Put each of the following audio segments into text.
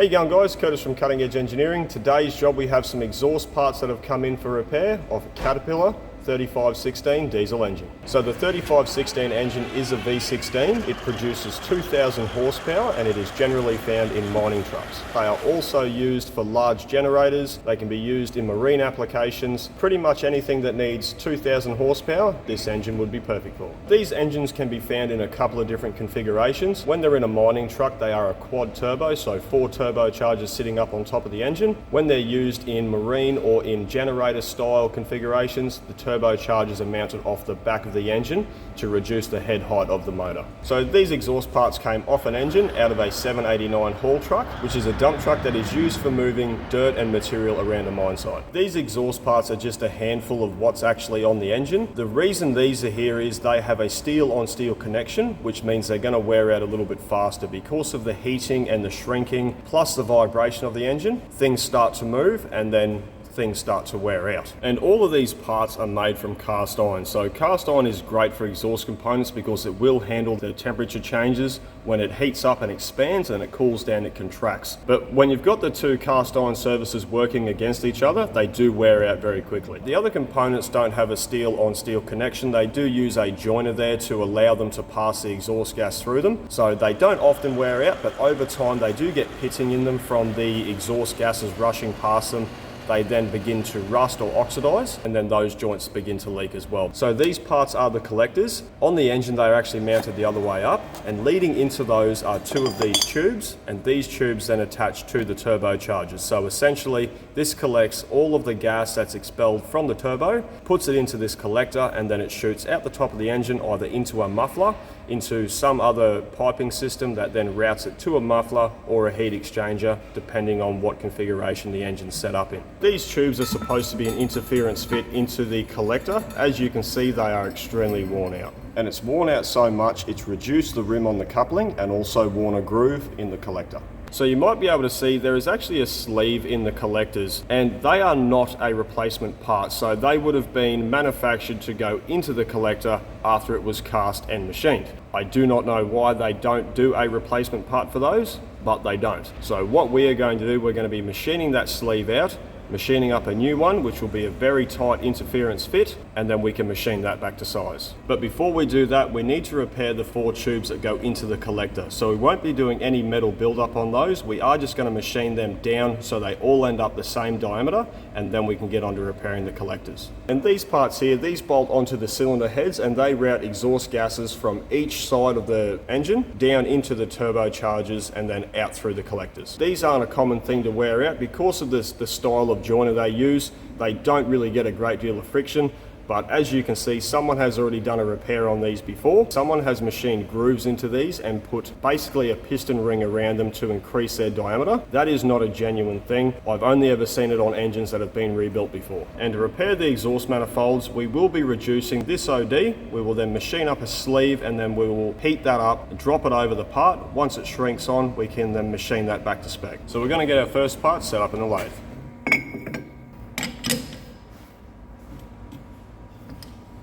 How you going, guys? Curtis from Cutting Edge Engineering. Today's job, we have some exhaust parts that have come in for repair of a Caterpillar 3516 diesel engine. So the 3516 engine is a V16. It produces 2,000 horsepower and it is generally found in mining trucks. They are also used for large generators. They can be used in marine applications. Pretty much anything that needs 2,000 horsepower, this engine would be perfect for. These engines can be found in a couple of different configurations. When they're in a mining truck, they are a quad turbo, so 4 turbochargers sitting up on top of the engine. When they're used in marine or in generator style configurations, the turbochargers are mounted off the back of the engine to reduce the head height of the motor. So these exhaust parts came off an engine out of a 789 haul truck, which is a dump truck that is used for moving dirt and material around a mine site. These exhaust parts are just a handful of what's actually on the engine. The reason these are here is they have a steel on steel connection, which means they're going to wear out a little bit faster because of the heating and the shrinking plus the vibration of the engine. Things start to move and then things start to wear out. And all of these parts are made from cast iron. So cast iron is great for exhaust components because it will handle the temperature changes. When it heats up and expands and it cools down, it contracts. But when you've got the two cast iron surfaces working against each other, they do wear out very quickly. The other components don't have a steel on steel connection. They do use a joiner there to allow them to pass the exhaust gas through them. So they don't often wear out, but over time they do get pitting in them from the exhaust gases rushing past them. They then begin to rust or oxidize, and then those joints begin to leak as well. So these parts are the collectors. On the engine, they are actually mounted the other way up, and leading into those are 2 of these tubes, and these tubes then attach to the turbochargers. So essentially, this collects all of the gas that's expelled from the turbo, puts it into this collector, and then it shoots out the top of the engine, either into a muffler, into some other piping system that then routes it to a muffler or a heat exchanger, depending on what configuration the engine's set up in. These tubes are supposed to be an interference fit into the collector. As you can see, they are extremely worn out. And it's worn out so much, it's reduced the rim on the coupling and also worn a groove in the collector. So you might be able to see there is actually a sleeve in the collectors, and they are not a replacement part. So they would have been manufactured to go into the collector after it was cast and machined. I do not know why they don't do a replacement part for those, but they don't. So what we are going to do, we're going to be machining that sleeve out, machining up a new one, which will be a very tight interference fit, and then we can machine that back to size. But before we do that, we need to repair the 4 tubes that go into the collector. So we won't be doing any metal buildup on those. We are just going to machine them down so they all end up the same diameter, and then we can get on to repairing the collectors. And these parts here, these bolt onto the cylinder heads, and they route exhaust gases from each side of the engine down into the turbochargers and then out through the collectors. These aren't a common thing to wear out because of the style of joiner they use. They don't really get a great deal of friction, but as you can see, someone has already done a repair on these before. Someone has machined grooves into these and put basically a piston ring around them to increase their diameter. That is not a genuine thing. I've only ever seen it on engines that have been rebuilt before. And to repair the exhaust manifolds, we will be reducing this OD. We will then machine up a sleeve and then we will heat that up, drop it over the part. Once it shrinks on, we can then machine that back to spec. So we're going to get our first part set up in the lathe.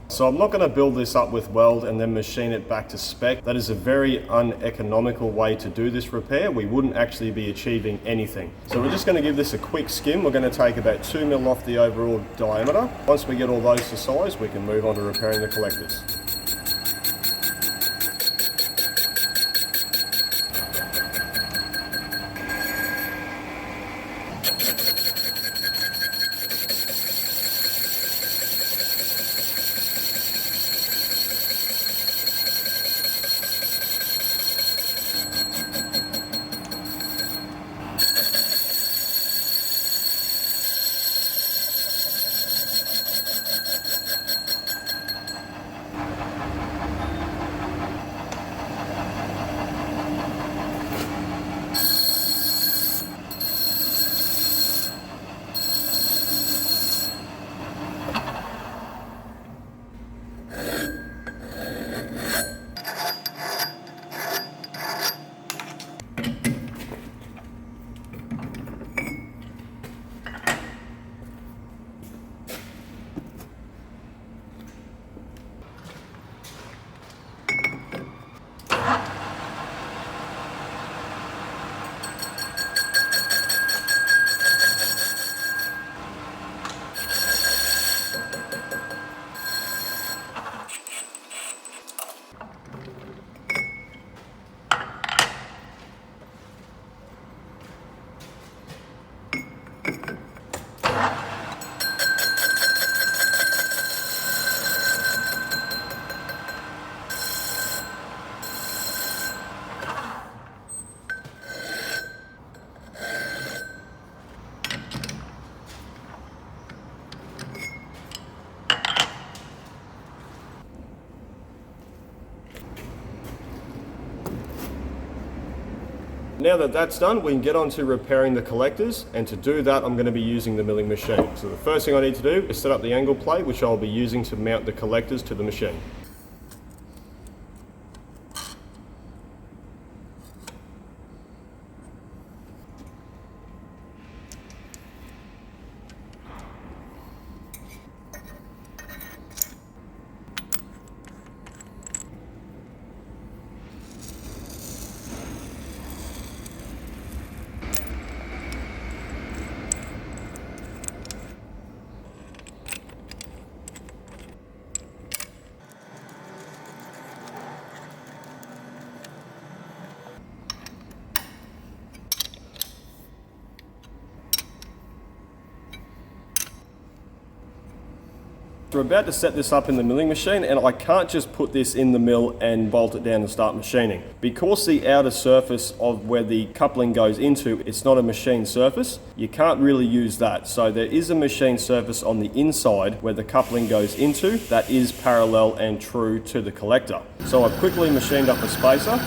So I'm not going to build this up with weld and then machine it back to spec. That is a very uneconomical way to do this repair. We wouldn't actually be achieving anything. So we're just going to give this a quick skim. We're going to take about 2 mil off the overall diameter. Once we get all those to size, we can move on to repairing the collectors. Now that that's done, we can get on to repairing the collectors, and to do that I'm going to be using the milling machine. So the first thing I need to do is set up the angle plate, which I'll be using to mount the collectors to the machine. So we're about to set this up in the milling machine, and I can't just put this in the mill and bolt it down and start machining. Because the outer surface of where the coupling goes into, it's not a machine surface, you can't really use that. So there is a machine surface on the inside where the coupling goes into that is parallel and true to the collector. So I've quickly machined up a spacer.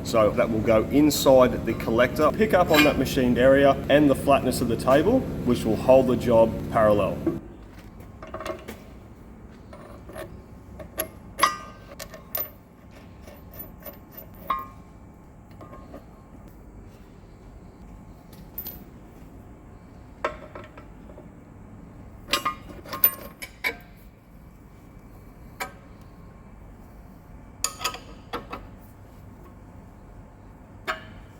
So that will go inside the collector, pick up on that machined area and the flatness of the table, which will hold the job parallel.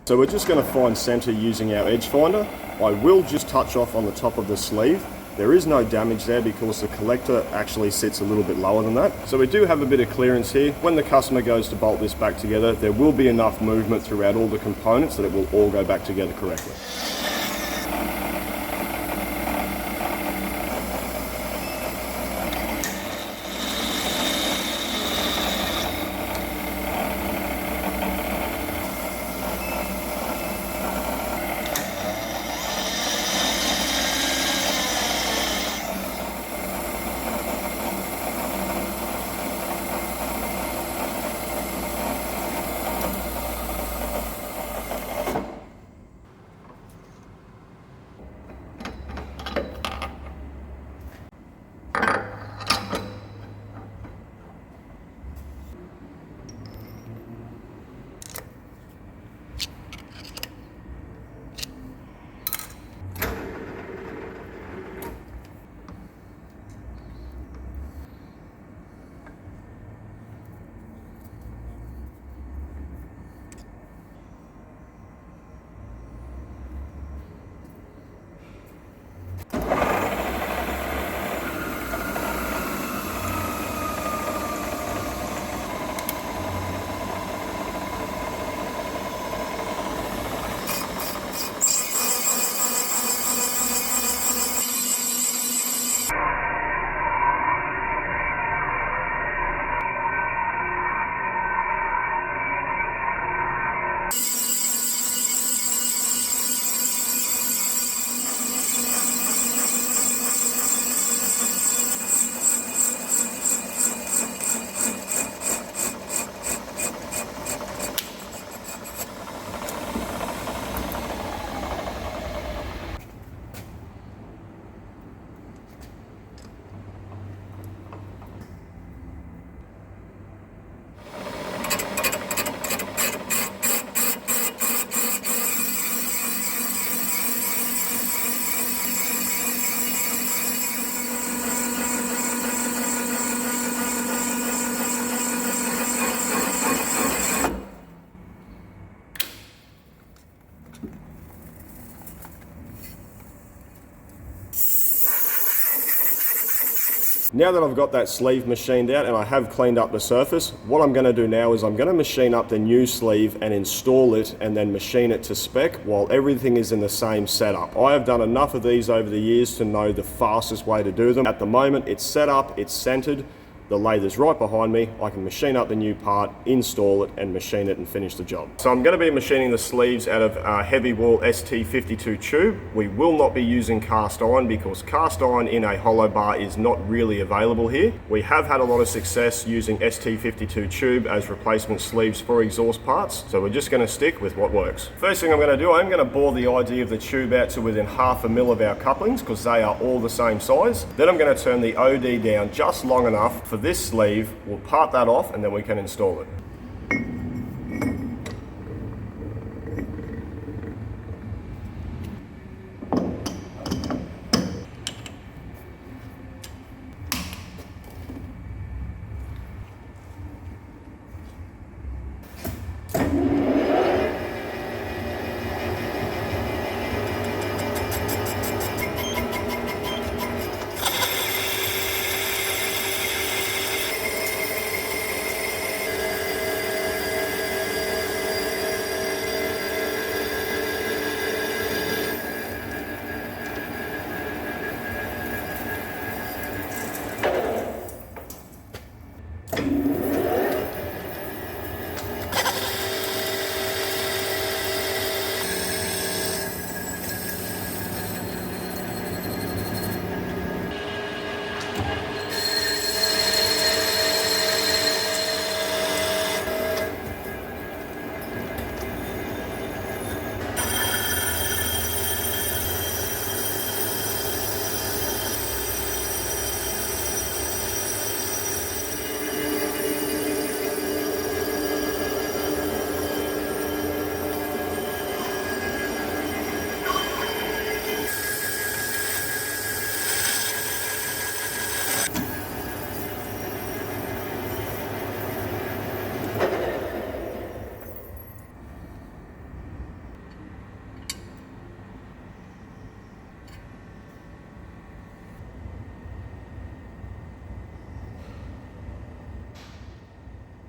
So we're just going to find center using our edge finder. I will just touch off on the top of the sleeve. There is no damage there because the collector actually sits a little bit lower than that. So we do have a bit of clearance here. When the customer goes to bolt this back together, there will be enough movement throughout all the components that it will all go back together correctly. Now that I've got that sleeve machined out and I have cleaned up the surface, what I'm going to do now is I'm going to machine up the new sleeve and install it and then machine it to spec while everything is in the same setup. I have done enough of these over the years to know the fastest way to do them. At the moment, it's set up, it's centered. The lather's right behind me. I can machine up the new part, install it, and machine it and finish the job. So I'm going to be machining the sleeves out of heavy wall ST52 tube. We will not be using cast iron because cast iron in a hollow bar is not really available here. We have had a lot of success using ST52 tube as replacement sleeves for exhaust parts, so we're just going to stick with what works. First thing I'm going to do, I'm going to bore the ID of the tube out to within 1/2 mil of our couplings because they are all the same size. Then I'm going to turn the OD down just long enough for this sleeve. We'll part that off and then we can install it.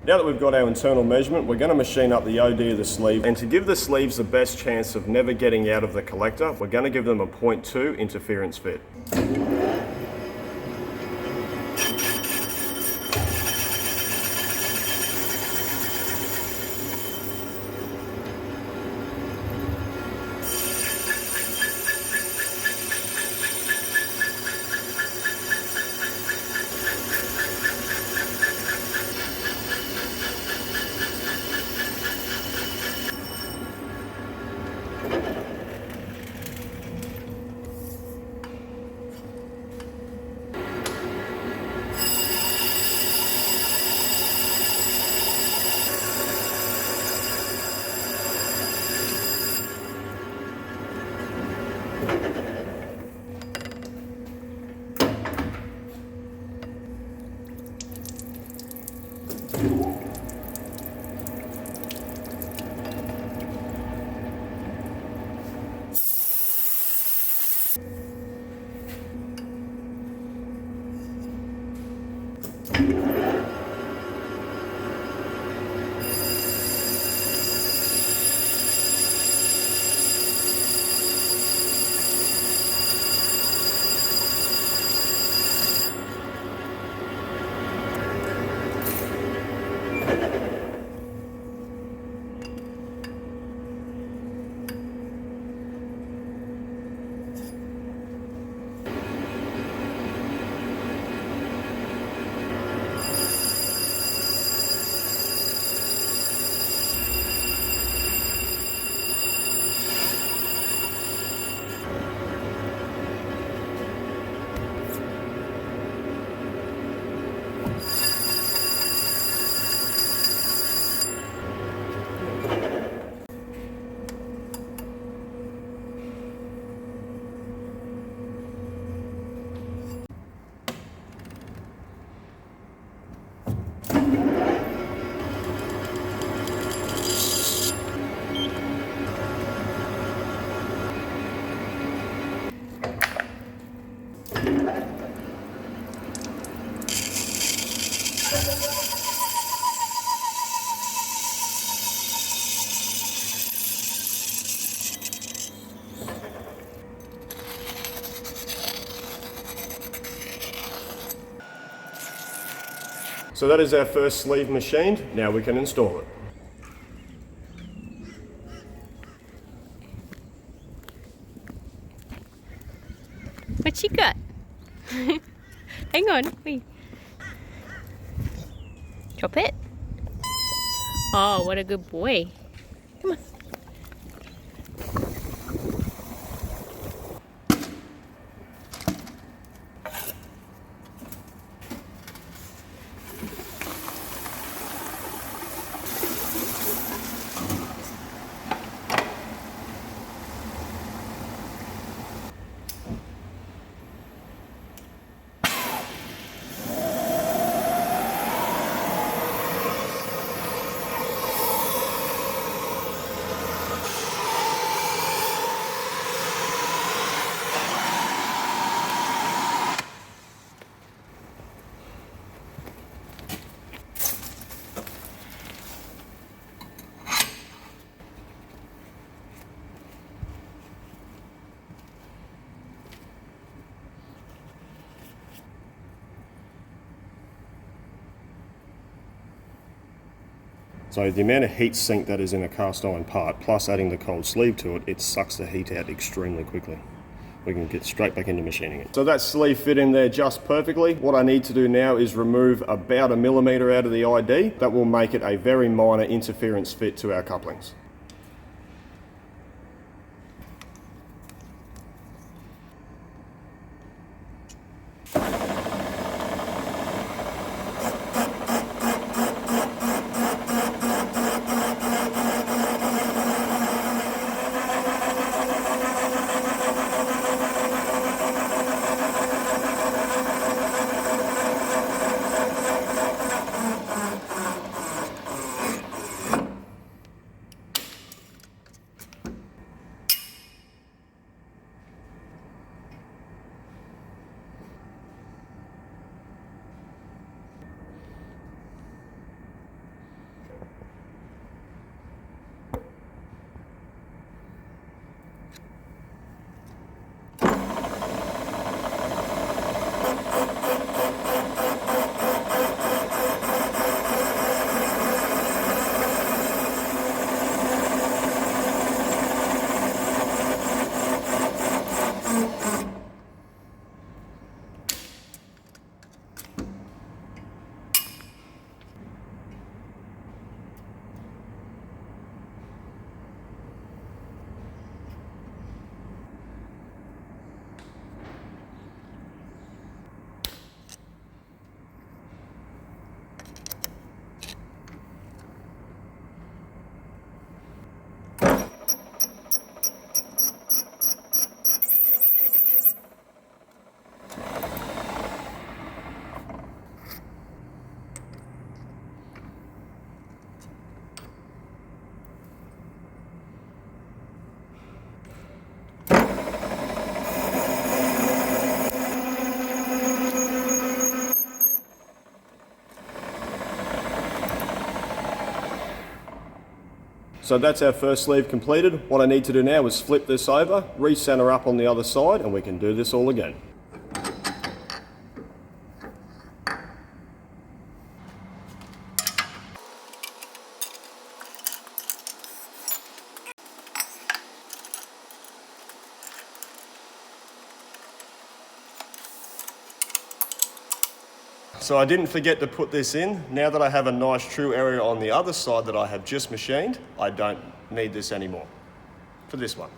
Now that we've got our internal measurement, we're going to machine up the OD of the sleeve, and to give the sleeves the best chance of never getting out of the collector, we're going to give them a 0.2 interference fit. So that is our first sleeve machined. Now we can install it. What you got? Hang on, wait. Drop it. Oh, what a good boy. Come on. So the amount of heat sink that is in a cast iron part, plus adding the cold sleeve to it, it sucks the heat out extremely quickly. We can get straight back into machining it. So that sleeve fit in there just perfectly. What I need to do now is remove about 1 millimeter out of the ID. That will make it a very minor interference fit to our couplings. So that's our first sleeve completed. What I need to do now is flip this over, recenter up on the other side, and we can do this all again. So I didn't forget to put this in. Now that I have a nice true area on the other side that I have just machined, I don't need this anymore for this one.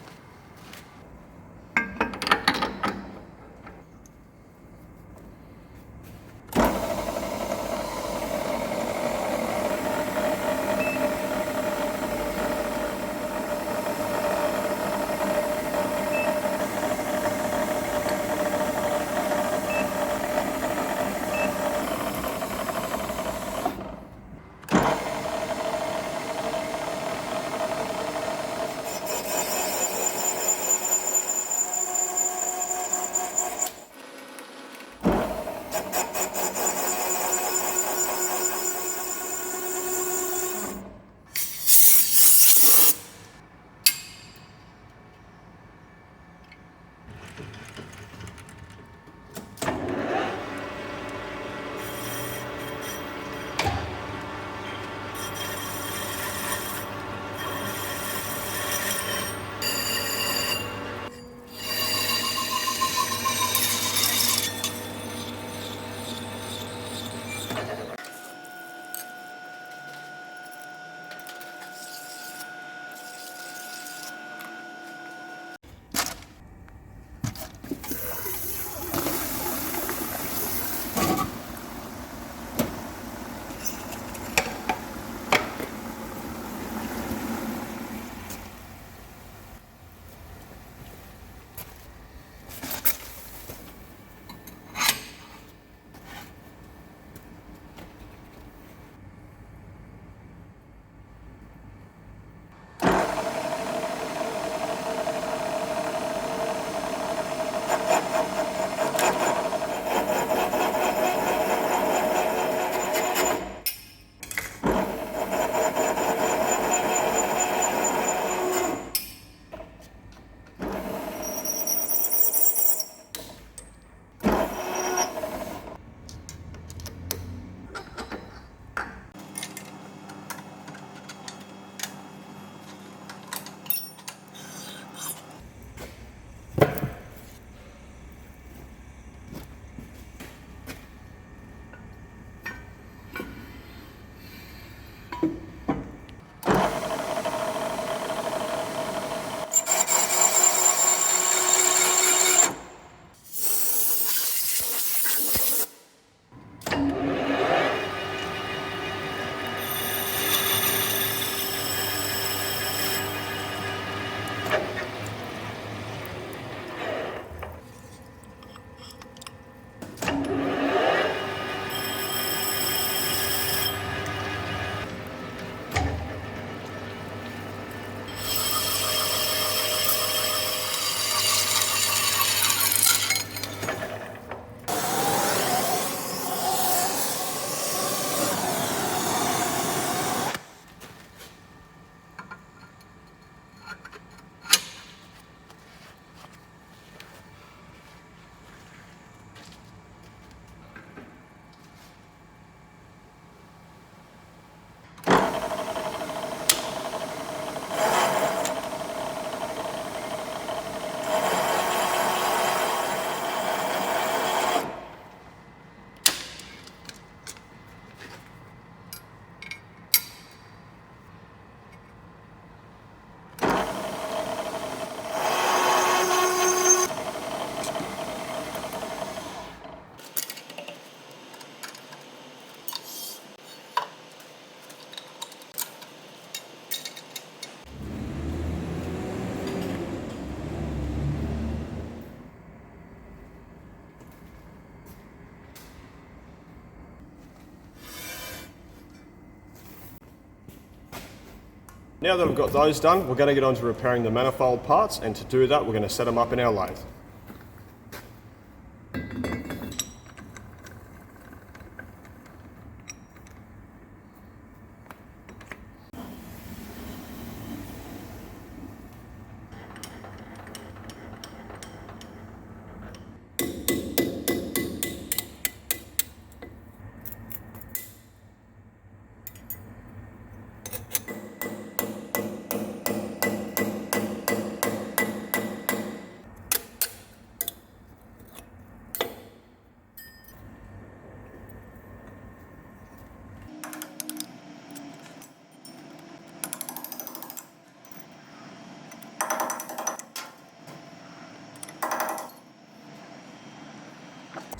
Now that I've got those done, we're going to get on to repairing the manifold parts, and to do that we're going to set them up in our lathe.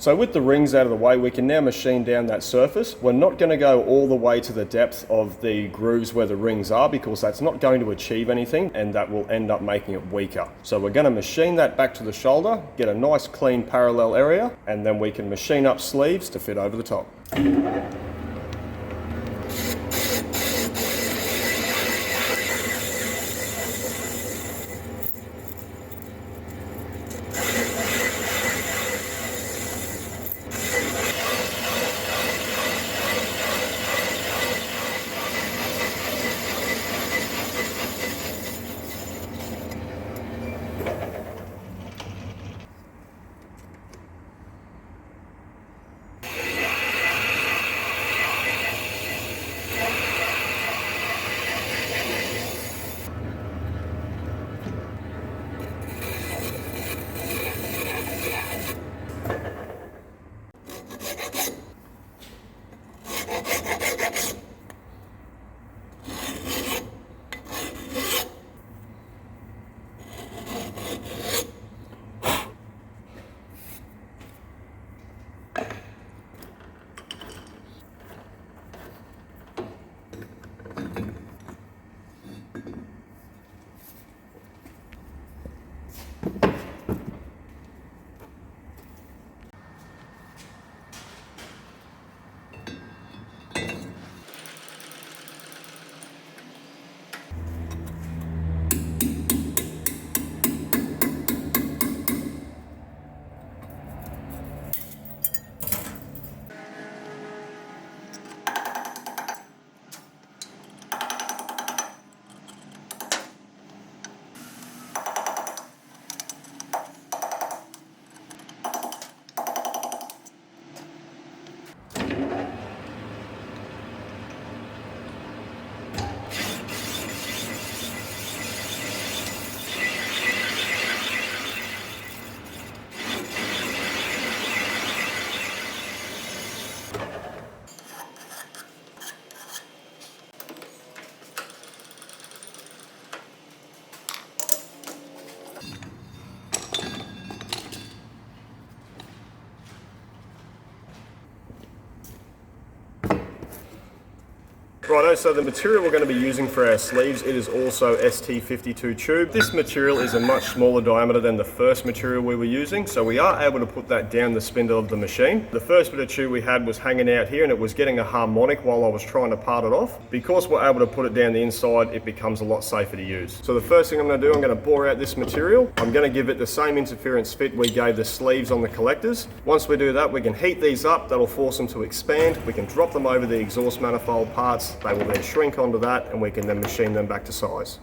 So with the rings out of the way, we can now machine down that surface. We're not going to go all the way to the depth of the grooves where the rings are, because that's not going to achieve anything and that will end up making it weaker. So we're going to machine that back to the shoulder, get a nice clean parallel area, and then we can machine up sleeves to fit over the top. Righto, so the material we're going to be using for our sleeves, it is also ST52 tube. This material is a much smaller diameter than the first material we were using, so we are able to put that down the spindle of the machine. The first bit of tube we had was hanging out here and it was getting a harmonic while I was trying to part it off. Because we're able to put it down the inside, it becomes a lot safer to use. So the first thing I'm going to do, I'm going to bore out this material. I'm going to give it the same interference fit we gave the sleeves on the collectors. Once we do that, we can heat these up. That'll force them to expand. We can drop them over the exhaust manifold parts. They will then shrink onto that and we can then machine them back to size.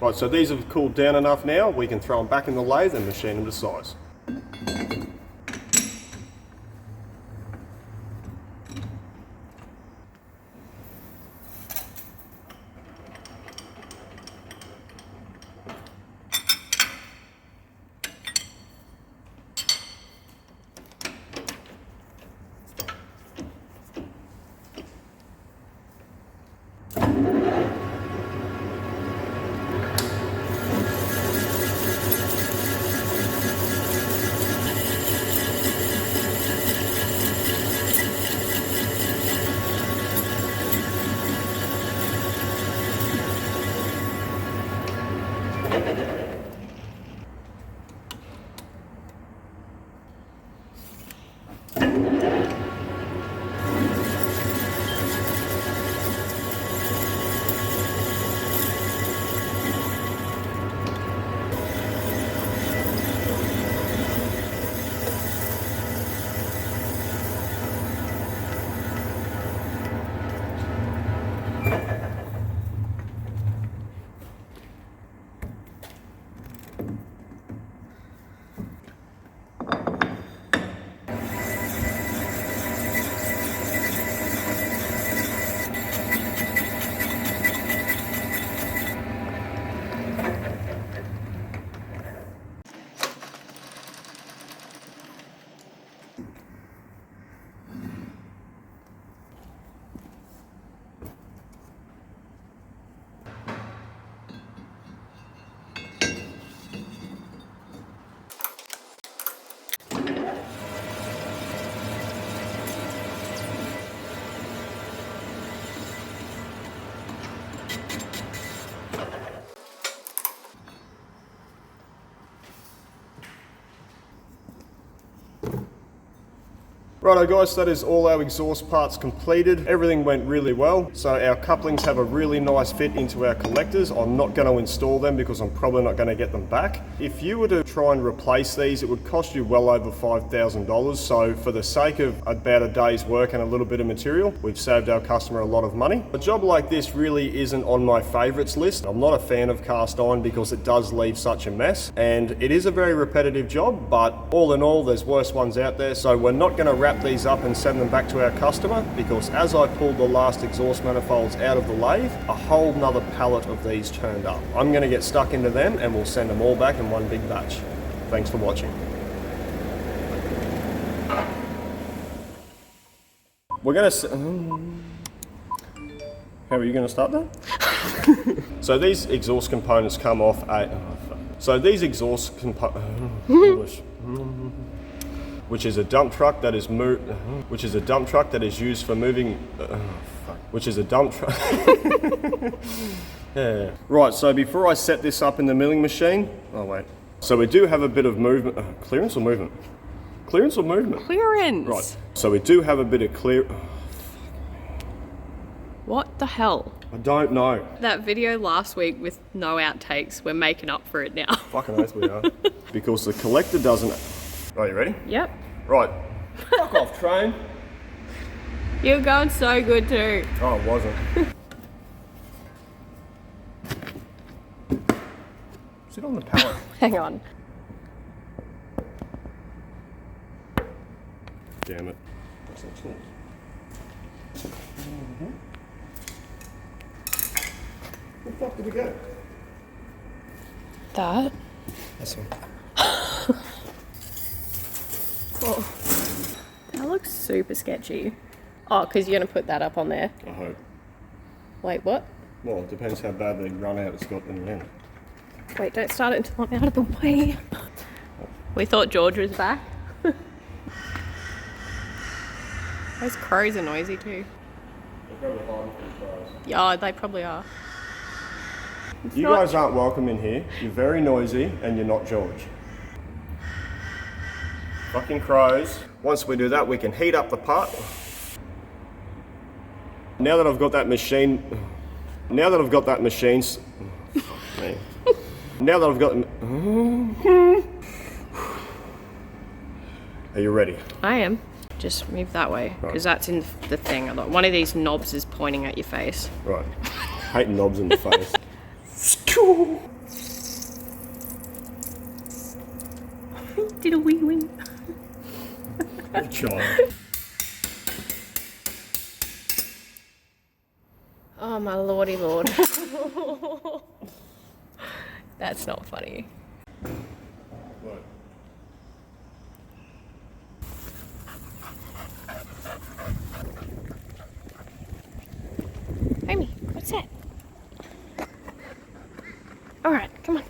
Right, so these have cooled down enough now, we can throw them back in the lathe and machine them to size. Righto guys, that is all our exhaust parts completed. Everything went really well. So our couplings have a really nice fit into our collectors. I'm not going to install them because I'm probably not going to get them back. If you were to try and replace these, it would cost you well over $5,000. So for the sake of about a day's work and a little bit of material, we've saved our customer a lot of money. A job like this really isn't on my favorites list. I'm not a fan of cast iron because it does leave such a mess. And it is a very repetitive job, but all in all, there's worse ones out there. So we're not going to wrap these up and send them back to our customer because as I pulled the last exhaust manifolds out of the lathe, a whole nother pallet of these turned up. I'm going to get stuck into them and we'll send them all back in one big batch. Thanks for watching. We're going to... How are you going to start that? So these exhaust components come off a... So these exhaust components... which is a dump truck that is used for moving, which is a dump truck. Yeah. Right, so before I set this up in the milling machine, oh wait. So we do have a bit of movement, clearance or movement? Clearance or movement? Clearance. Right, so we do have a bit of clear. What the hell? I don't know. That video last week with no outtakes, we're making up for it now. Fucking oath we are. Because the collector doesn't. Are you ready? Yep. Right. Fuck off, train. You're going so good too. Oh, it wasn't. Sit on the pallet. Hang on. Damn it. That's not small. Where the fuck did it go? That? That's one. Oh. That looks super sketchy. Oh, because you're going to put that up on there. I hope. Wait, what? Well, it depends how bad the run out it's got in the end. Wait, don't start it until I'm out of the way. We thought George was back. Those crows are noisy too. They're probably hiding from the crows. Yeah, they probably are. You guys aren't welcome in here. You're very noisy and you're not George. Fucking crows. Once we do that, we can heat up the part. Now that I've got that machine... Now that I've got... Are you ready? I am. Just move that way, because that's in the thing. One of these knobs is pointing at your face. Right. Hate knobs in the face. Did a wee wee. Good child. Oh my lordy lord. That's not funny. What? Amy, what's that? Alright, come on.